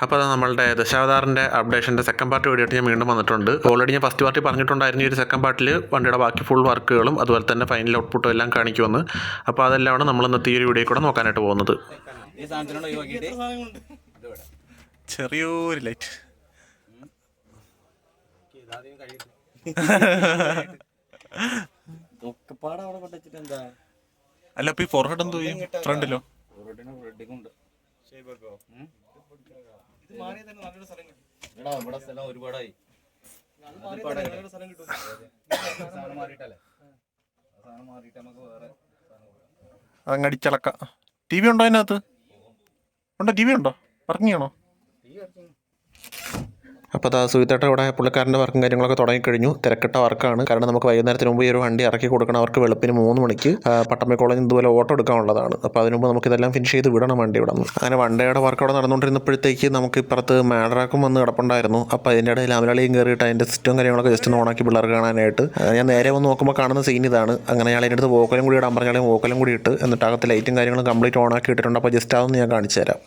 അപ്പോൾ അത് നമ്മളുടെ ദശാവതാറിൻ്റെ അപ്ഡേഷൻ്റെ സെക്കൻഡ് പാർട്ട് വീഡിയോ ഞാൻ വീണ്ടും വന്നിട്ടുണ്ട്. ഓൾറെഡി ഞാൻ ഫസ്റ്റ് പാർട്ടി പറഞ്ഞിട്ടുണ്ടായിരുന്നു ഈ ഒരു സെക്കൻഡ് പാർട്ടിൽ വണ്ടിയുടെ ബാക്കി ഫുൾ വർക്കുകളും അതുപോലെ തന്നെ ഫൈനൽ ഔട്ട്പുട്ടും എല്ലാം കാണിക്കുമെന്ന്. അപ്പോൾ അതെല്ലാമാണ് നമ്മൾ ഇന്നത്തെ ഈ ഒരു വീഡിയോ കൂടെ നോക്കാനായിട്ട് പോകുന്നത്. ചെറിയൊരു ലൈറ്റ് അല്ല, ഇപ്പൊ ഈ ഫോർഹെഡ് എന്തോ ഫ്രണ്ടിലോ ഒരുപാടായി അതങ്ങടിച്ചളക്ക. ടി വി ഉണ്ടോ അതിനകത്ത്? ഉണ്ടോ? ടി വി ഉണ്ടോ? വർക്കിംഗ് ആണോ? അപ്പോൾ അത് സുഹിത്തേട്ട ഇവിടെ പുള്ളിക്കാരൻ്റെ വർക്കും കാര്യങ്ങളൊക്കെ തുടങ്ങിക്കഴിഞ്ഞു. തിരക്കിട്ട വർക്കാണ്. കാരണം നമുക്ക് വൈകുന്നേരത്തിന് മുമ്പ് ഈ ഒരു വണ്ടി ഇറക്കി കൊടുക്കണം. അവർക്ക് വെളുപ്പിന് 3 മണിക്ക് പട്ടമ്മ കോളേജിൽ ഇതുപോലെ ഓട്ടോ എടുക്കാനുള്ളതാണ്. അപ്പോൾ അതിന് മുമ്പ് നമുക്കിതെല്ലാം ഫിനിഷ് ചെയ്ത് വിടണം വണ്ടി ഇവിടെ നിന്ന്. അങ്ങനെ വണ്ടിയുടെ വർക്ക് അവിടെ നടന്നുകൊണ്ടിരുന്നപ്പോഴത്തേക്ക് നമുക്ക് ഇപ്പുറത്ത് മാഡറാക്കും വന്ന് കിടപ്പുണ്ടായിരുന്നു. അപ്പോൾ അതിൻ്റെ ഇടയിൽ അമലളിയും കയറിയിട്ട് അതിൻ്റെ സിസ്റ്റവും കാര്യങ്ങളൊക്കെ ജസ്റ്റ് ഒന്ന് ഓണാക്കി പിള്ളേർക്ക് കാണാനായിട്ട്. ഞാൻ നേരെ വന്ന് നോക്കുമ്പോൾ കാണുന്ന സീൻ ഇതാണ്. അങ്ങനെ അയാൾ എൻ്റെ അടുത്ത് വോക്കലും കൂടി ഇടാൻ പറഞ്ഞാൽ വോക്കലും കൂടി ഇട്ട് എന്നിട്ട് അകത്ത് ലൈറ്റും കാര്യങ്ങളും കംപ്ലീറ്റ് ഓണാക്കി ഇട്ടിട്ടുണ്ട്. അപ്പോൾ ജസ്റ്റ് അതൊന്ന് ഞാൻ കാണിച്ചു തരാം.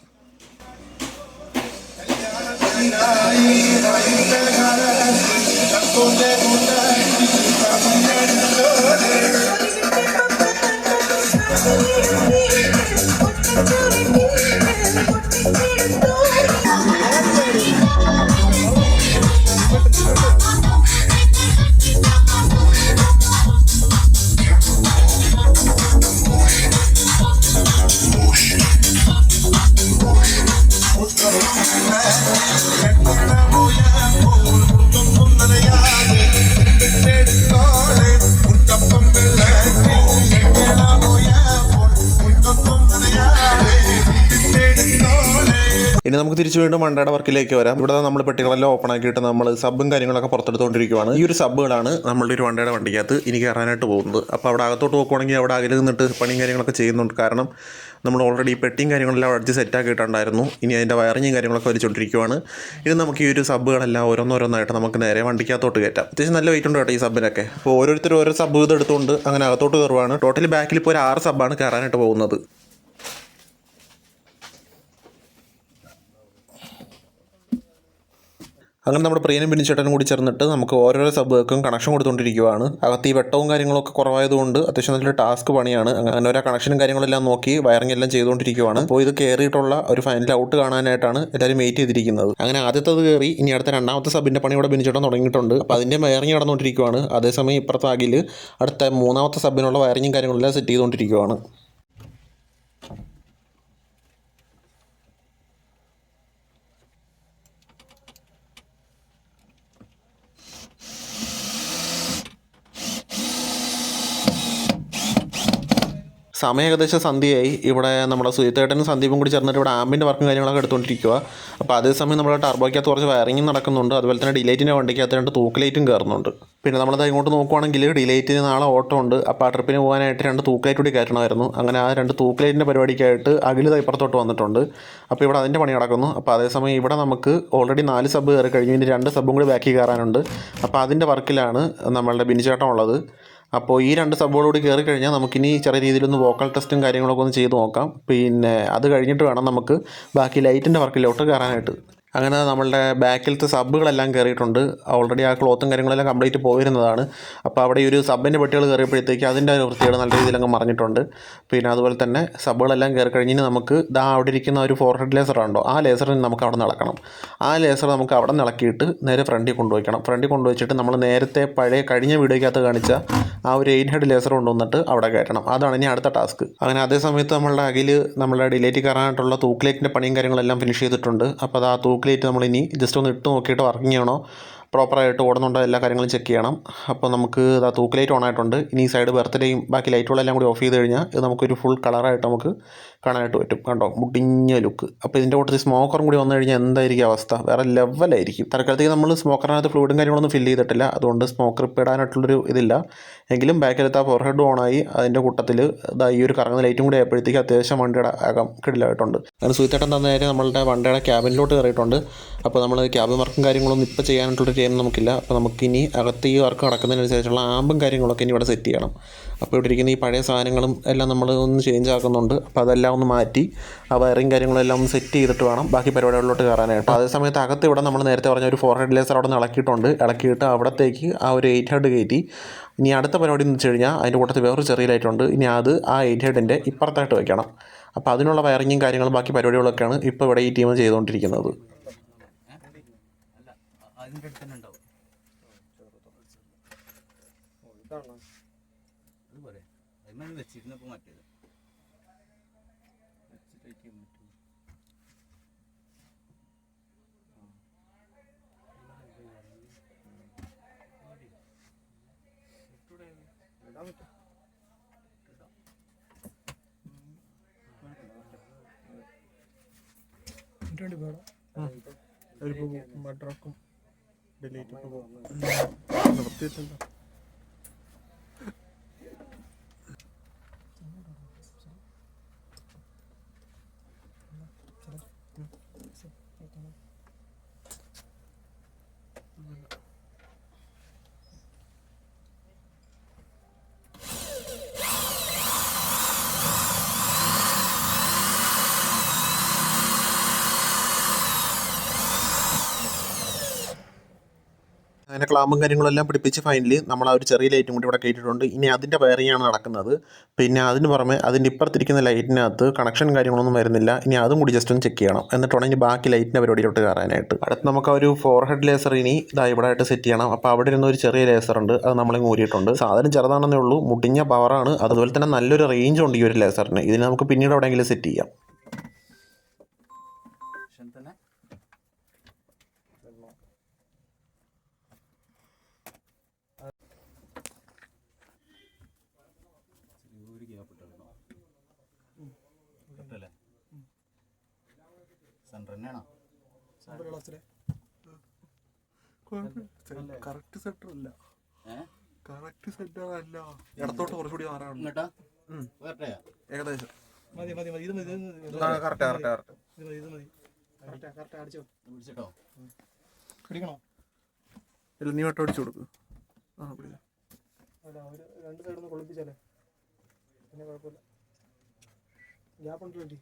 ഇനി നമുക്ക് തിരിച്ചു വീണ്ടും വണ്ടിയുടെ വർക്കിലേക്ക് വരാം. ഇവിടെ നമ്മൾ പെട്ടികളെല്ലാം ഓപ്പൺ ആക്കിയിട്ട് നമ്മൾ സബും കാര്യങ്ങളൊക്കെ പുറത്തെടുത്തുകൊണ്ടിരിക്കുകയാണ്. ഈ ഒരു സബ്ബുകളാണ് നമ്മളുടെ ഒരു വണ്ടിയുടെ വണ്ടിക്കകത്ത് ഇനി കയറാനായിട്ട് പോകുന്നത്. അപ്പോൾ അവിടെ അകത്തോട്ട് നോക്കുവാണെങ്കിൽ അവിടെ അകലിൽ നിന്നിട്ട് പണിയും കാര്യങ്ങളൊക്കെ ചെയ്യുന്നുണ്ട്. കാരണം നമ്മൾ ഓൾറെഡി പെട്ടിയും കാര്യങ്ങളെല്ലാം അടിച്ച് സെറ്റാക്കിയിട്ടുണ്ടായിരുന്നു. ഇനി അതിൻ്റെ വയറിങ്ങും കാര്യങ്ങളൊക്കെ വലിച്ചുകൊണ്ടിരിക്കുകയാണ്. ഇനി നമുക്ക് ഈ ഒരു സബ്ബുകളെല്ലാം ഓരോന്നോരോന്നായിട്ട് നമുക്ക് നേരെ വണ്ടിക്കകത്തോട്ട് കയറ്റാം. അത്യാവശ്യം നല്ല വെയിറ്റ് ഉണ്ട് കേട്ടോ ഈ സബ്ബിനൊക്കെ. അപ്പോൾ ഓരോരുത്തരും ഓരോ സബ്ബ് ഇത് എടുത്തുകൊണ്ട് അങ്ങനെ അകത്തോട്ട് കയറുവാണ്. ടോട്ടലി ബാക്കിൽ ഇപ്പോൾ ഒരു 6 സബ്ബാണ് കയറാനായിട്ട് പോകുന്നത്. അങ്ങനെ നമ്മുടെ പ്രിയനും ബിനിച്ചേട്ടനും കൂടി ചേർന്നിട്ട് നമുക്ക് ഓരോരോ സബ്ബുകൾക്കും കണക്ഷൻ കൊടുത്തുകൊണ്ടിരിക്കുകയാണ്. അകത്ത് ഈ വെട്ടവും കാര്യങ്ങളൊക്കെ കുറവായതുകൊണ്ട് അത്യാവശ്യം നല്ലൊരു ടാസ്ക് പണിയാണ്. അങ്ങനെ ഓരോ കണക്ഷനും കാര്യങ്ങളെല്ലാം നോക്കി വയറിംഗ് എല്ലാം ചെയ്തുകൊണ്ടിരിക്കുകയാണ്. അപ്പോൾ ഇത് കയറിയിട്ടുള്ള ഒരു ഫൈനൽ ഔട്ട് കാണാനായിട്ടാണ് എല്ലാവരും വെയിറ്റ് ചെയ്തിരിക്കുന്നത്. അങ്ങനെ ആദ്യത്തത് കയറി ഇനി അടുത്ത രണ്ടാമത്തെ സബിൻ്റെ പണി ഇവിടെ ബിനിച്ചേട്ടൻ തുടങ്ങിയിട്ടുണ്ട്. അപ്പോൾ അതിൻ്റെ വയറിംഗ് നടന്നുകൊണ്ടിരിക്കുകയാണ്. അതേസമയം ഇപ്പുറത്തെ അകിൽ അടുത്ത 3ാമത്തെ സബിനുള്ള വയറിങ്ങും കാര്യങ്ങളെല്ലാം സെറ്റ് ചെയ്തുകൊണ്ടിരിക്കുകയാണ്. സമയം ഏകദേശം സന്ധ്യയായി. ഇവിടെ നമ്മുടെ സുഹിത്തേട്ടനും സന്ദീപും കൂടി ചേർന്നിട്ട് ഇവിടെ ആമ്പിൻ്റെ വർക്കും കാര്യങ്ങളൊക്കെ എടുത്തുകൊണ്ടിരിക്കുക. അപ്പോൾ അതേസമയം നമ്മുടെ ടർബോയ്ക്കകത്ത് കുറച്ച് വയറിങ്ങും നടക്കുന്നുണ്ട്. അതുപോലെ തന്നെ ഡിലൈറ്റിൻ്റെ വണ്ടിക്കകത്ത് 2 തൂക്കലൈറ്റും കയറുന്നുണ്ട്. പിന്നെ നമ്മളത് ഇങ്ങോട്ട് നോക്കുവാണെങ്കിൽ ഡിലൈറ്റിന് നാളെ ഓട്ടോ ഉണ്ട്. അപ്പോൾ ആ ട്രിപ്പിന് പോകാനായിട്ട് 2 തൂക്കലൈറ്റ് കൂടി കയറ്റണമായിരുന്നു. അങ്ങനെ ആ 2 തൂക്കലൈറ്റിൻ്റെ പരിപാടിക്കായിട്ട് അകിൽ ഇപ്പുറത്തോട്ട് വന്നിട്ടുണ്ട്. അപ്പോൾ ഇവിടെ അതിൻ്റെ പണി നടക്കുന്നു. അപ്പോൾ അതേസമയം ഇവിടെ നമുക്ക് ഓൾറെഡി 4 സബ്ബ് കയറി കഴിഞ്ഞു. ഇനി 2 സബ്ബും കൂടി ബാക്കി കയറാനുണ്ട്. അപ്പോൾ അതിൻ്റെ വർക്കിലാണ് നമ്മളുടെ ബിനിച്ചേട്ടൻ ഉള്ളത്. അപ്പോൾ ഈ 2 സബ്ബുകളോട് കയറി കഴിഞ്ഞാൽ നമുക്കിനി ചെറിയ രീതിയിലൊന്ന് വോക്കൽ ടെസ്റ്റും കാര്യങ്ങളൊക്കെ ഒന്ന് ചെയ്ത് നോക്കാം. പിന്നെ അത് കഴിഞ്ഞിട്ട് വേണം നമുക്ക് ബാക്കി ലൈറ്റിൻ്റെ വർക്കിലോട്ട് കയറാനായിട്ട്. അങ്ങനെ നമ്മളുടെ ബാക്കിലത്തെ സബ്ബുകളെല്ലാം കയറിയിട്ടുണ്ട്. ഓൾറെഡി ആ ക്ലോത്തും കാര്യങ്ങളെല്ലാം കംപ്ലീറ്റ് പോയിരുന്നതാണ്. അപ്പോൾ അവിടെ ഈ ഒരു സബ്ബിൻ്റെ പെട്ടികൾ കയറിയപ്പോഴത്തേക്ക് അതിൻ്റെ ഒരു വൃത്തികൾ നല്ല രീതിയിൽ അങ്ങ് മറിഞ്ഞിട്ടുണ്ട്. പിന്നെ അതുപോലെ തന്നെ സബ്ബുകളെല്ലാം കയറി കഴിഞ്ഞിട്ട് നമുക്ക് അവിടെ ഇരിക്കുന്ന ഒരു ഫോർഹെഡ് ലേസർ ഉണ്ടോ, ആ ലേസറിന് നമുക്ക് അവിടെ നിളക്കണം. ആ ലേസർ നമുക്ക് അവിടെ നിളക്കിയിട്ട് നേരെ ഫ്രണ്ടിൽ കൊണ്ടുവയ്ക്കണം. ഫ്രണ്ടിൽ കൊണ്ടുവച്ചിട്ട് നമ്മൾ നേരത്തെ കഴിഞ്ഞ വീഡിയോയ്ക്കകത്ത് കാണിച്ച ആ ഒരു 8 ഹെഡ് ലേസർ കൊണ്ടുവന്നിട്ട് അവിടെ കയറ്റണം. അതാണ് ഇനി അടുത്ത ടാസ്ക്. അങ്ങനെ അതേ സമയത്ത് നമ്മളുടെ അകിൽ നമ്മളുടെ ഡിലേറ്റ് കയറാനായിട്ടുള്ള തൂക്കിലേറ്റിൻ്റെ പണിയും കാര്യങ്ങളെല്ലാം ഫിനിഷ് ചെയ്തിട്ടുണ്ട്. അപ്പോൾ അത് ആ തൂക്കിലേറ്റ് നമ്മളിനി ജസ്റ്റ് ഒന്ന് ഇട്ട് നോക്കിയിട്ട് വർക്കിംഗ് ആണോ പ്രോപ്പറായിട്ട് ഓടുന്നുണ്ടോ എല്ലാ കാര്യങ്ങളും ചെക്ക് ചെയ്യണം. അപ്പോൾ നമുക്ക് ആ തൂക്ക് ഓൺ ആയിട്ടുണ്ട്. ഇനി ഈ സൈഡ് ബർത്ത്ഡേയും ബാക്കി ലൈറ്റുകളെല്ലാം കൂടി ഓഫ് ചെയ്ത് കഴിഞ്ഞാൽ ഇത് നമുക്കൊരു ഫുൾ കളറായിട്ട് നമുക്ക് കാണാനായിട്ട് പറ്റും. കണ്ടോ, മുടിഞ്ഞ ലുക്ക്. അപ്പോൾ ഇതിൻ്റെ കൂട്ടത്തിൽ സ്മോക്കറും കൂടി വന്നു കഴിഞ്ഞാൽ എന്തായിരിക്കും അവസ്ഥ, വേറെ ലെവലായിരിക്കും. തൽക്കാലത്തേക്ക് നമ്മൾ സ്മോക്കറിനകത്ത് ഫ്ലൂയിഡും കാര്യങ്ങളൊന്നും ഫില്ല് ചെയ്തിട്ടില്ല, അതുകൊണ്ട് സ്മോക്കർ ഇപ്പോൾ ഇടാനായിട്ടുള്ളൊരു ഇതില്ല. എങ്കിലും ബാക്കിലെത്താ ഫോർഹെഡ് ഓണായി അതിൻ്റെ കൂട്ടത്തിൽ ഈ ഒരു കറങ്ങുന്ന ലൈറ്റും കൂടി ആയപ്പോഴത്തേക്ക് അത്യാവശ്യം വണ്ടിയുടെ അകം കിടിലായിട്ടുണ്ട്. അങ്ങനെ സുഹിത്തേട്ടൻ തന്നെ നമ്മളുടെ വണ്ടിയുടെ ക്യാബിനിലോട്ട് കയറിയിട്ടുണ്ട്. അപ്പോൾ നമ്മൾ ക്യാബിൻ വർക്കും കാര്യങ്ങളൊന്നും ഇപ്പോൾ ചെയ്യാനായിട്ടുള്ള ടൈം നമുക്കില്ല. അപ്പോൾ നമുക്കിനി അകത്ത് ഈ വർക്ക് നടക്കുന്നതിനനുസരിച്ചുള്ള ആമ്പും കാര്യങ്ങളൊക്കെ ഇനി ഇവിടെ സെറ്റ് ചെയ്യണം. അപ്പോൾ ഇവിടെ ഇരിക്കുന്ന ഈ പഴയ സാധനങ്ങളും എല്ലാം നമ്മൾ ഒന്ന് ചേഞ്ച് ആക്കുന്നുണ്ട്. അപ്പോൾ അതെല്ലാം ഒന്ന് മാറ്റി ആ വയറിങ് കാര്യങ്ങളെല്ലാം ഒന്ന് സെറ്റ് ചെയ്തിട്ട് വേണം ബാക്കി പരിപാടികളിലോട്ട് കയറാനായിട്ട്. അതേ സമയത്ത് അകത്ത് ഇവിടെ നമ്മൾ നേരത്തെ പറഞ്ഞ ഒരു 4 ഹെഡ് ലേസർ അവിടെ നിന്ന് ഇളക്കിയിട്ട് അവിടത്തേക്ക് ആ ഒരു 8 ഹെഡ് കയറ്റി. ഇനി അടുത്ത പരിപാടി എന്ന് വെച്ച് കഴിഞ്ഞാൽ അതിൻ്റെ കൂട്ടത്തിൽ വേറൊരു ചെറിയ ലൈറ്റുണ്ട്. ഇനി അത് ആ 8 ഹെഡിൻ്റെ ഇപ്പുറത്തായിട്ട് വെക്കണം. അപ്പോൾ അതിനുള്ള വയറിങ്ങും കാര്യങ്ങളും ബാക്കി പരിപാടികളൊക്കെയാണ് ഇപ്പോൾ ഇവിടെ ഈ ടീം ചെയ്തുകൊണ്ടിരിക്കുന്നത്. അങ്ങനെ ക്ലാമ്പും കാര്യങ്ങളെല്ലാം പിടിപ്പിച്ച് ഫൈനലി നമ്മൾ ആ ഒരു ചെറിയ ലൈറ്റും കൂടി ഇവിടെ കയറ്റിയിട്ടുണ്ട്. ഇനി അതിൻ്റെ വയറിങ്ങാണ് നടക്കുന്നത്. പിന്നെ അതിന് പുറമെ അതിൻ്റെ ഇപ്പുറത്തിരിക്കുന്ന ലൈറ്റിനകത്ത് കണക്ഷൻ കാര്യങ്ങളൊന്നും വരുന്നില്ല. ഇനി അതും കൂടി ജസ്റ്റ് ഒന്ന് ചെക്ക് ചെയ്യണം. എന്നിട്ടാണ് ഇനി ബാക്കി ലൈറ്റിൻ്റെ പരിപാടിയിലോട്ട് കയറാനായിട്ട്. അടുത്ത് നമുക്ക് ഒരു 4 ഹെഡ് ലേസർ ഇനി ഇവിടെ ആയിട്ട് സെറ്റ് ചെയ്യണം. അപ്പോൾ അവിടെ ഇരുന്ന ഒരു ചെറിയ ലേസർ ഉണ്ട്, അത് നമ്മളെ ഊരിയിട്ടുണ്ട്. സാധനം ചെറുതാണെന്നേ ഉള്ളൂ, മുടിഞ്ഞ പവറാണ്. അതുപോലെ തന്നെ നല്ലൊരു റേഞ്ച് ഉണ്ട് ഈ ഒരു ലേസറിന്. ഇതിന് നമുക്ക് പിന്നീട് എവിടെയെങ്കിലും സെറ്റ് ചെയ്യാം. കറക്റ്റ് സെറ്റർ അല്ല, കറക്റ്റ് സെറ്റർ അല്ല, ഇടത്തോട്ട് കുറച്ചുകൂടി മാറാണ് ഏകദേശം. ഇല്ല, നീ വട്ടം അടിച്ചു കൊടുക്കും. രണ്ട് സൈഡൊന്ന് കൊള്ളിപ്പിച്ചാലേ പിന്നെ കുഴപ്പമില്ല. ഗ്യാപ്പ് ഉണ്ട് വേണ്ടി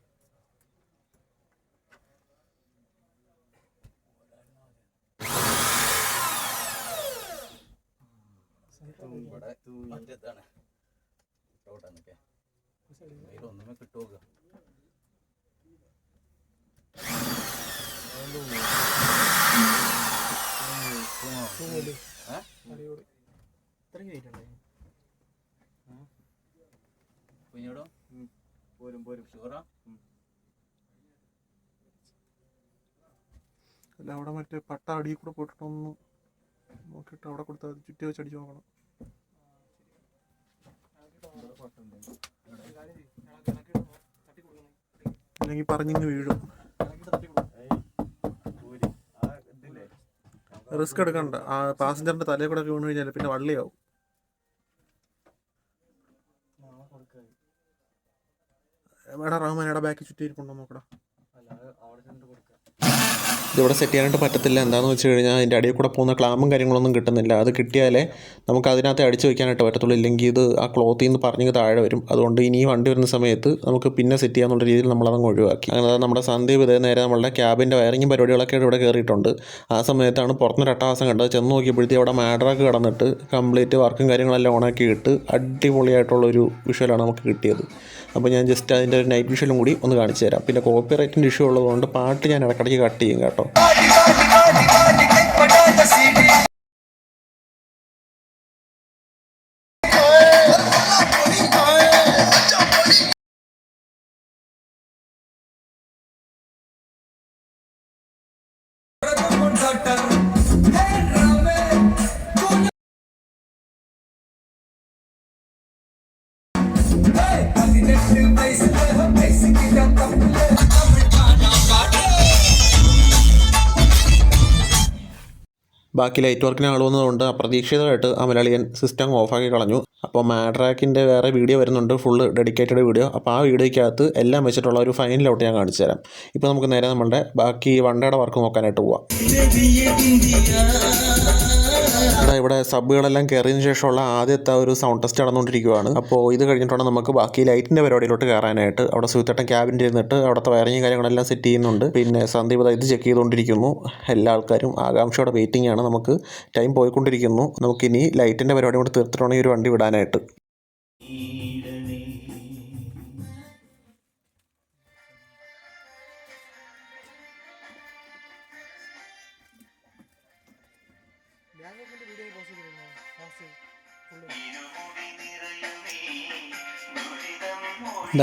ഒന്നുമേ കിട്ടുക. അല്ല, അവിടെ മറ്റേ പട്ട അടിയിൽ കൂടെ പോയിട്ടൊന്ന് നോക്കിയിട്ട് അവിടെ കൊടുത്താൽ ചുറ്റി വെച്ച് അടിച്ച് നോക്കണം. അല്ലെങ്കിൽ പറഞ്ഞിങ്ങ് വീഴും. റിസ്ക് എടുക്കണ്ട. ആ പാസഞ്ചറിന്റെ തലയിൽ കൂടെ വീണ് കഴിഞ്ഞാൽ പിന്നെ വള്ളിയാവും. എടാ റഹ്മാൻ, എടാ ബാക്കി ചുറ്റി ഇരിപ്പുണ്ടോ നോക്കടാ. ഇതിവിടെ സെറ്റ് ചെയ്യാനായിട്ട് പറ്റത്തില്ല. എന്താണെന്ന് വെച്ച് കഴിഞ്ഞാൽ അതിൻ്റെ അടിയിൽ കൂടെ പോകുന്ന ക്ലാമ്പും കാര്യങ്ങളൊന്നും കിട്ടുന്നില്ല. അത് കിട്ടിയാലേ നമുക്ക് അതിനകത്ത് അടിച്ച് വയ്ക്കാനായിട്ട് പറ്റത്തുള്ളൂ. ഇല്ലെങ്കിൽ ഇത് ആ ക്ലോത്തിൽ നിന്ന് പറഞ്ഞ് താഴെ വരും. അതുകൊണ്ട് ഇനി വണ്ടി വരുന്ന സമയത്ത് നമുക്ക് പിന്നെ സെറ്റ് ചെയ്യാന്നുള്ള രീതിയിൽ നമ്മളതങ്ങ് ഒഴിവാക്കി. അങ്ങനെ നമ്മുടെ സന്ദീപ് ഇതേ നേരെ നമ്മളുടെ ക്യാബിൻ്റെ വയറിങ്ങും പരിപാടികളൊക്കെ ഇവിടെ കയറിയിട്ടുണ്ട്. ആ സമയത്താണ് പുറത്തുനിന്ന് അട്ടഹാസം കണ്ടത്. ചെന്ന് നോക്കിയപ്പോഴത്തേക്കും അവിടെ മാഡ്രാക്ക് കിടന്നിട്ട് കംപ്ലീറ്റ് വർക്കും കാര്യങ്ങളെല്ലാം ഓണാക്കിയിട്ട് അടിപൊളിയായിട്ടുള്ളൊരു വിഷ്വലാണ് നമുക്ക് കിട്ടിയത്. അപ്പോൾ ഞാൻ ജസ്റ്റ് അതിൻ്റെ ഒരു നൈറ്റ് വിഷ്വലും കൂടി ഒന്ന് കാണിച്ചു തരാം. പിന്നെ കോപ്പി റൈറ്റിൻ്റെ ഇഷ്യൂ ഉള്ളതുകൊണ്ട് പാട്ട് ഞാൻ ഇടയ്ക്കിടയ്ക്ക് കട്ട് ചെയ്യും കേട്ടോ. ബാക്കി ലൈറ്റ് വർക്കിന് ആൾ വന്നതുകൊണ്ട് അപ്രതീക്ഷിതമായിട്ട് അമലളിയൻ സിസ്റ്റം ഓഫാക്കി കളഞ്ഞു. അപ്പോൾ മാഡ്രാക്കിൻ്റെ വേറെ വീഡിയോ വരുന്നുണ്ട്, ഫുള്ള് ഡെഡിക്കേറ്റഡ് വീഡിയോ. അപ്പോൾ ആ വീഡിയോയ്ക്കകത്ത് എല്ലാം വെച്ചിട്ടുള്ള ഒരു ഫൈനൽ ഔട്ട് ഞാൻ കാണിച്ചു തരാം. ഇപ്പോൾ നമുക്ക് നേരെ നമ്മളുടെ ബാക്കി വണ്ടയുടെ വർക്ക് നോക്കാനായിട്ട് പോവാം. ഇവിടെ സബുകളെല്ലാം കയറിയതിന് ശേഷമുള്ള ആദ്യത്തെ ഒരു സൗണ്ട് ടെസ്റ്റ് നടന്നുകൊണ്ടിരിക്കുകയാണ്. അപ്പോൾ ഇത് കഴിഞ്ഞിട്ടാണ് നമുക്ക് ബാക്കി ലൈറ്റിൻ്റെ പരിപാടിയിലോട്ട് കയറാനായിട്ട്. അവിടെ സുഹൃത്തേട്ടൻ ക്യാബിൻ്റെ ഇരുന്നിട്ട് അവിടുത്തെ വയറിങ് കാര്യങ്ങളെല്ലാം സെറ്റ് ചെയ്യുന്നുണ്ട്. പിന്നെ സന്ദീപ് ഇത് ചെക്ക് ചെയ്തുകൊണ്ടിരിക്കുന്നു. എല്ലാ ആൾക്കാരും ആകാംക്ഷയോടെ വെയിറ്റിംഗ് ആണ്. നമുക്ക് ടൈം പോയിക്കൊണ്ടിരിക്കുന്നു. നമുക്കിനി ലൈറ്റിൻ്റെ പരിപാടി കൂടി തീർത്തിട്ടാണ് ഈ ഒരു വണ്ടി വിടാനായിട്ട്.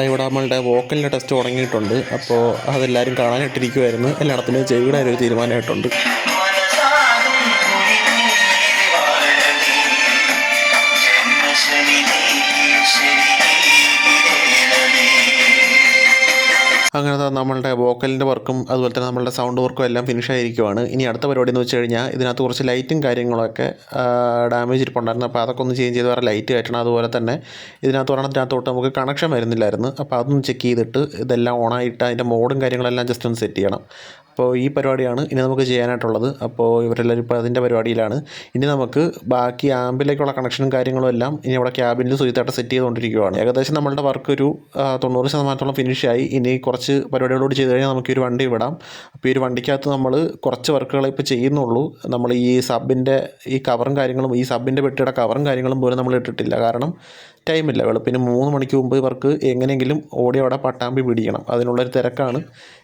ഇവിടെ നമ്മളുടെ വോക്കലിൻ്റെ ടെസ്റ്റ് തുടങ്ങിയിട്ടുണ്ട്. അപ്പോൾ അതെല്ലാവരും കാണാനായിട്ടിരിക്കുമായിരുന്നു. എല്ലായിടത്തിനും ചെവിയുടെ ഒരു തീരുമാനമായിട്ടുണ്ട്. അങ്ങനെ നമ്മളുടെ വോക്കലിൻ്റെ വർക്കും അതുപോലെ തന്നെ നമ്മളുടെ സൗണ്ട് വർക്കും എല്ലാം ഫിനിഷ് ആയിരിക്കുവാണ്. ഇനി അടുത്ത പരിപാടി എന്ന് വെച്ച് കഴിഞ്ഞാൽ ഇതിനകത്ത് കുറച്ച് ലൈറ്റും കാര്യങ്ങളൊക്കെ ഡാമേജ് ഇരിപ്പുണ്ടായിരുന്നു. അപ്പോൾ അതൊക്കെ ഒന്ന് ചേഞ്ച് ചെയ്ത് വേറെ ലൈറ്റ് കയറ്റണം. അതുപോലെ തന്നെ ഒരെണ്ണത്തിനകത്തോട്ട് നമുക്ക് കണക്ഷൻ വരുന്നില്ലായിരുന്നു. അപ്പോൾ അതൊന്ന് ചെക്ക് ചെയ്തിട്ട് ഇതെല്ലാം ഓണായിട്ട് അതിൻ്റെ മോഡും കാര്യങ്ങളെല്ലാം ജസ്റ്റ് ഒന്ന് സെറ്റ് ചെയ്യണം. അപ്പോൾ ഈ പരിപാടിയാണ് ഇനി നമുക്ക് ചെയ്യാനായിട്ടുള്ളത്. അപ്പോൾ ഇവരെല്ലാവരും ഇപ്പോൾ അതിൻ്റെ പരിപാടിയിലാണ്. ഇനി നമുക്ക് ബാക്കി ആമ്പിലേക്കുള്ള കണക്ഷനും കാര്യങ്ങളും എല്ലാം ഇനി അവിടെ ക്യാബിനിൽ സുഖമായിട്ട് സെറ്റ് ചെയ്തുകൊണ്ടിരിക്കുകയാണ്. ഏകദേശം നമ്മളുടെ വർക്ക് ഒരു 90% ഫിനിഷായി. ഇനി കുറച്ച് പരിപാടികളോട് ചെയ്ത് കഴിഞ്ഞാൽ നമുക്ക് ഈ ഒരു വണ്ടി വിടാം. അപ്പോൾ ഈ ഒരു വണ്ടിക്കകത്ത് നമ്മൾ കുറച്ച് വർക്കുകളെ ഇപ്പോൾ ചെയ്യുന്നുള്ളൂ. നമ്മൾ ഈ സബിൻ്റെ ഈ കവറും കാര്യങ്ങളും ഈ സബിൻ്റെ പെട്ടിയുടെ കവറും കാര്യങ്ങളും പോലും നമ്മൾ ഇട്ടിട്ടില്ല. കാരണം ടൈമില്ല. വെളുപ്പിന് 3 മണിക്ക് മുമ്പ് ഇവർക്ക് എങ്ങനെയെങ്കിലും ഓടി അവിടെ പട്ടാമ്പി പിടിക്കണം. അതിനുള്ളൊരു തിരക്കാണ്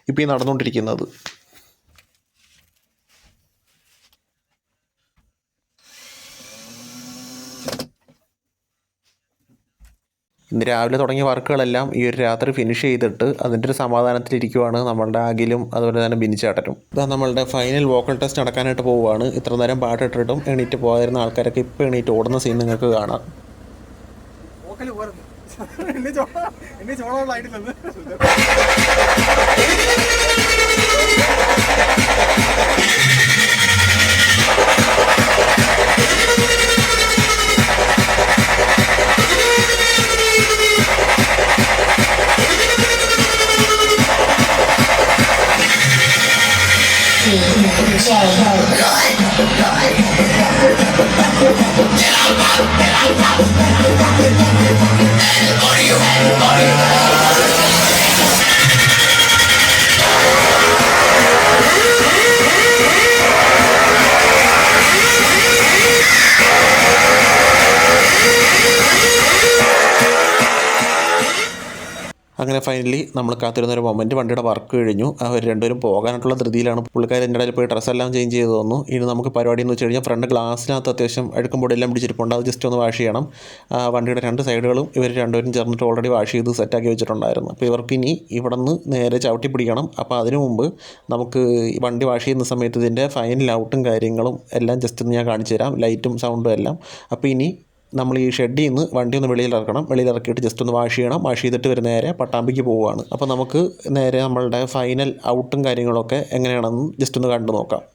ഇപ്പോൾ ഈ നടന്നുകൊണ്ടിരിക്കുന്നത്. ഇന്ന് രാവിലെ തുടങ്ങിയ വർക്കുകളെല്ലാം ഈ ഒരു രാത്രി ഫിനിഷ് ചെയ്തിട്ട് അതിൻ്റെ ഒരു സമാധാനത്തിലിരിക്കുവാണ് നമ്മളുടെ അഖിലും അതുപോലെ തന്നെ ബിനിച്ചേട്ടനും. ഇതാ നമ്മളുടെ ഫൈനൽ വോക്കൽ ടെസ്റ്റ് നടക്കാനായിട്ട് പോവുകയാണ്. ഇത്ര നേരം പാട്ടിട്ടിട്ടും എണീറ്റ് പോയിരുന്ന ആൾക്കാരൊക്കെ ഇപ്പോൾ എണീറ്റ് ഓടുന്ന സീൻ നിങ്ങൾക്ക് കാണാം. അങ്ങനെ ഫൈനലി നമ്മൾ കാത്തിരുന്നൊരു മൊമെൻറ്റ് വണ്ടിയുടെ വർക്ക് കഴിഞ്ഞു. അവർ രണ്ടുപേരും പോകാനായിട്ടുള്ള ധൃതിയിലാണ്. പുള്ളിക്കാരൻ എൻ്റെ ഇടയിൽ പോയി ഡ്രസ്സെല്ലാം ചേഞ്ച് ചെയ്ത് തന്നു. ഇനി നമുക്ക് പരിപാടി എന്ന് വെച്ച് കഴിഞ്ഞാൽ ഫ്രണ്ട് ഗ്ലാസ്സിനകത്ത് അത്യാവശ്യം അഴുക്കും പൊടിയെല്ലാം പിടിച്ചിരിപ്പുണ്ട്. അത് ജസ്റ്റ് ഒന്ന് വാഷ് ചെയ്യണം. വണ്ടിയുടെ 2 സൈഡുകളും ഇവർ രണ്ടുപേരും ചേർന്നിട്ട് ഓൾറെഡി വാഷ് ചെയ്ത് സെറ്റാക്കി വെച്ചിട്ടുണ്ടായിരുന്നു. അപ്പോൾ ഇവർക്ക് ഇനി ഇവിടെ നിന്ന് നേരെ ചവിട്ടി പിടിക്കണം. അപ്പോൾ അതിനു മുമ്പ് നമുക്ക് വണ്ടി വാഷ് ചെയ്യുന്ന സമയത്ത് ഇതിൻ്റെ ഫൈനൽ ഔട്ടും കാര്യങ്ങളും എല്ലാം ജസ്റ്റ് ഒന്ന് ഞാൻ കാണിച്ചു തരാം. ലൈറ്റും സൗണ്ടും എല്ലാം. അപ്പോൾ ഇനി നമ്മൾ ഈ ഷെഡിൽ നിന്ന് വണ്ടി ഒന്ന് വെളിയിലിറക്കണം. വെളിയിലിറക്കിയിട്ട് ജസ്റ്റ് ഒന്ന് വാഷ് ചെയ്യണം. വാഷ് ചെയ്തിട്ട് ഒരു നേരെ പട്ടാമ്പിക്ക് പോവുകയാണ്. അപ്പോൾ നമുക്ക് നേരെ നമ്മളുടെ ഫൈനൽ ഔട്ടും കാര്യങ്ങളൊക്കെ എങ്ങനെയാണെന്ന് ജസ്റ്റ് ഒന്ന് കണ്ടു നോക്കാം.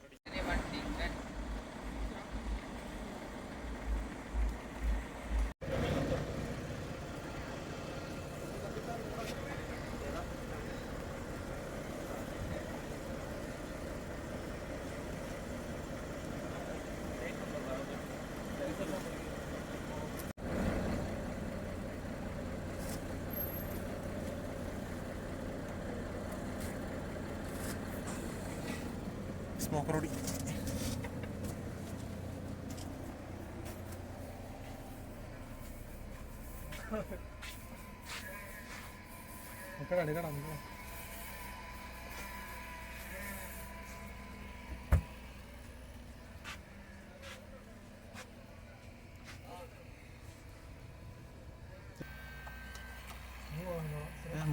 സ്മോക്കറോടി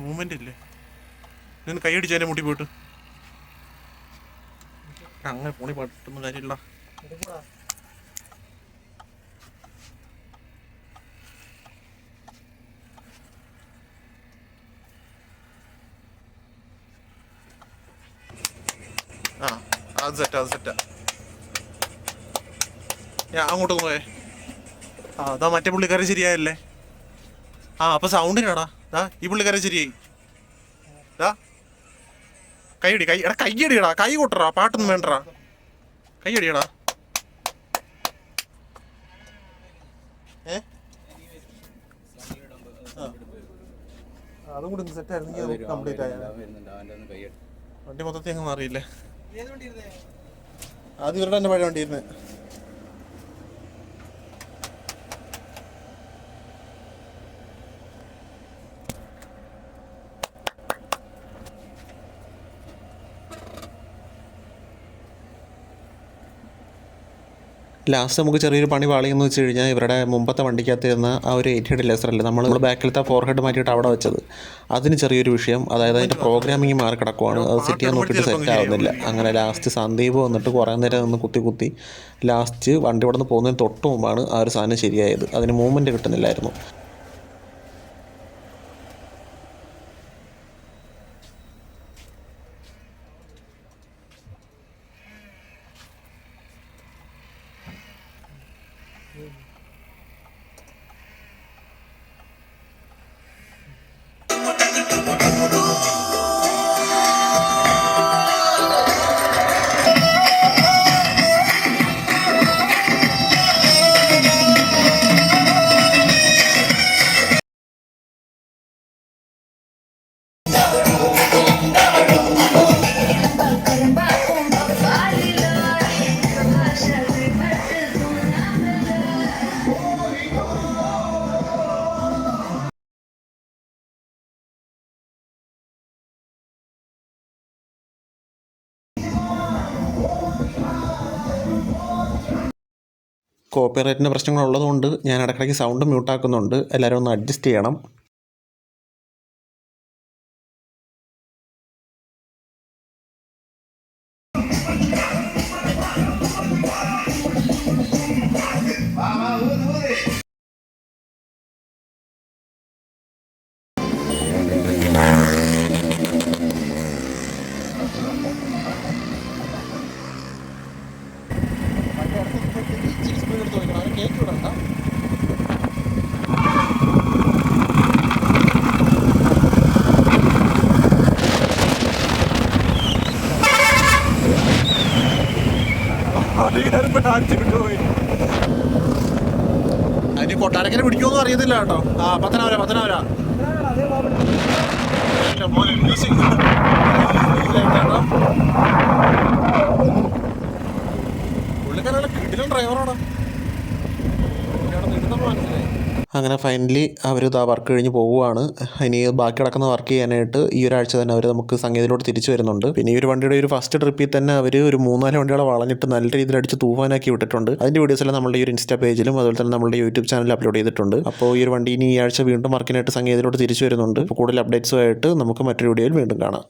മൂവ്മെന്റ് ഇല്ലേ? ഇന്ന് കൈയടിച്ചാലേ മുട്ടി പോയിട്ട് അങ്ങനെ ഫോണിൽ പാട്ടൊന്നും കാര്യമില്ല. അത് സെറ്റാ ഞാൻ അങ്ങോട്ടൊന്ന് പോയേ. ആ അതാ മറ്റേ പുള്ളിക്കാരൻ ശരിയായല്ലേ. ആ അപ്പം സൗണ്ടിനാടാ ഈ പുള്ളിക്കാരൻ ശരിയായി. കൈയടി എടാ കൈയടിയടാ, കൈ കൊട്ടറാ, പാട്ടൊന്നും വേണ്ടടാ, കൈയടിയടാ. അതും കൂടി സെറ്റ് ആയിരുന്നെങ്കിൽ കംപ്ലീറ്റ് ആയ വണ്ടി മൊത്തത്തിൽ അങ്ങ് മാറിയില്ലേ. ആദ്യം ഇവരുടെ തന്നെ പഴയ വണ്ടിയിരുന്നേ. ലാസ്റ്റ് നമുക്ക് ചെറിയൊരു പണി പാളിയെന്ന് വെച്ച് കഴിഞ്ഞാൽ ഇവരുടെ മുമ്പത്തെ വണ്ടിക്കകത്തിരുന്ന ആ ഒരു 8 ഹെഡ് ലെസറല്ലേ നമ്മൾ ബാക്കിലത്തെ 4 ഹെഡ് മാറ്റിയിട്ട് അവിടെ വെച്ചത്, അതിന് ചെറിയൊരു വിഷയം. അതായത് അതിൻ്റെ പ്രോഗ്രാമിങ് മാറി കിടക്കുവാണ്. അത് സെറ്റ് ചെയ്യാൻ നോക്കിയിട്ട് സെറ്റ് ആവുന്നില്ല. അങ്ങനെ ലാസ്റ്റ് സന്ദീപ് വന്നിട്ട് കുറേ നേരം നിന്ന് കുത്തി ലാസ്റ്റ് വണ്ടി ഇവിടെ നിന്ന് പോകുന്നതിന് തൊട്ട് മുമ്പാണ് ആ ഒരു സാധനം ശരിയായത്. അതിന് മൂവ്മെൻറ്റ് കിട്ടുന്നില്ലായിരുന്നു. കോപ്പിറൈറ്റിൻ്റെ പ്രശ്നങ്ങളുള്ളതുകൊണ്ട് ഞാൻ ഇടയ്ക്കിടയ്ക്ക് സൗണ്ട് മ്യൂട്ടാക്കുന്നുണ്ട്. എല്ലാവരും ഒന്ന് അഡ്ജസ്റ്റ് ചെയ്യണം. അതിന് കൊട്ടാരക്കര പിടിക്കുമെന്നും അറിയത്തില്ല കേട്ടോ. ആ പത്തനാവര പുള്ളിക്കാരല്ല കിടിലൻ ഡ്രൈവറാണ്. മനസ്സിലായി. അങ്ങനെ ഫൈനലി അവർ വർക്ക് കഴിഞ്ഞ് പോവുകയാണ്. ഇനി ബാക്കി കിടക്കുന്ന വർക്ക് ചെയ്യാനായിട്ട് ഈ ഒരാഴ്ച തന്നെ അവർ നമുക്ക് സംഗീതത്തിലോട്ട് തിരിച്ചു വരുന്നുണ്ട്. പിന്നെ ഈ ഒരു വണ്ടിയുടെ ഒരു ഫസ്റ്റ് ട്രിപ്പിൽ തന്നെ അവർ ഒരു 3-4 വണ്ടികളെ വളഞ്ഞിട്ട് നല്ല രീതിയിൽ അടിച്ച് തൂഫാനാക്കി വിട്ടിട്ടുണ്ട്. അതിൻ്റെ വീഡിയോസ് എല്ലാം നമ്മുടെ ഈ ഒരു ഇൻസ്റ്റാ പേജിലും അതുപോലെ തന്നെ നമ്മുടെ യൂട്യൂബ് ചാനലിൽ അപ്ലോഡ് ചെയ്തിട്ടുണ്ട്. അപ്പോൾ ഈ ഒരു വണ്ടി ഇനി ഈ ആഴ്ച വീണ്ടും വർക്കിനായിട്ട് സംഗീതത്തിലോട്ട് തിരിച്ചു വരുന്നുണ്ട്. അപ്പോൾ കൂടുതൽ അപ്ഡേറ്റ്സുമായിട്ട് നമുക്ക് മറ്റൊരു വീഡിയോയിൽ വീണ്ടും കാണാം.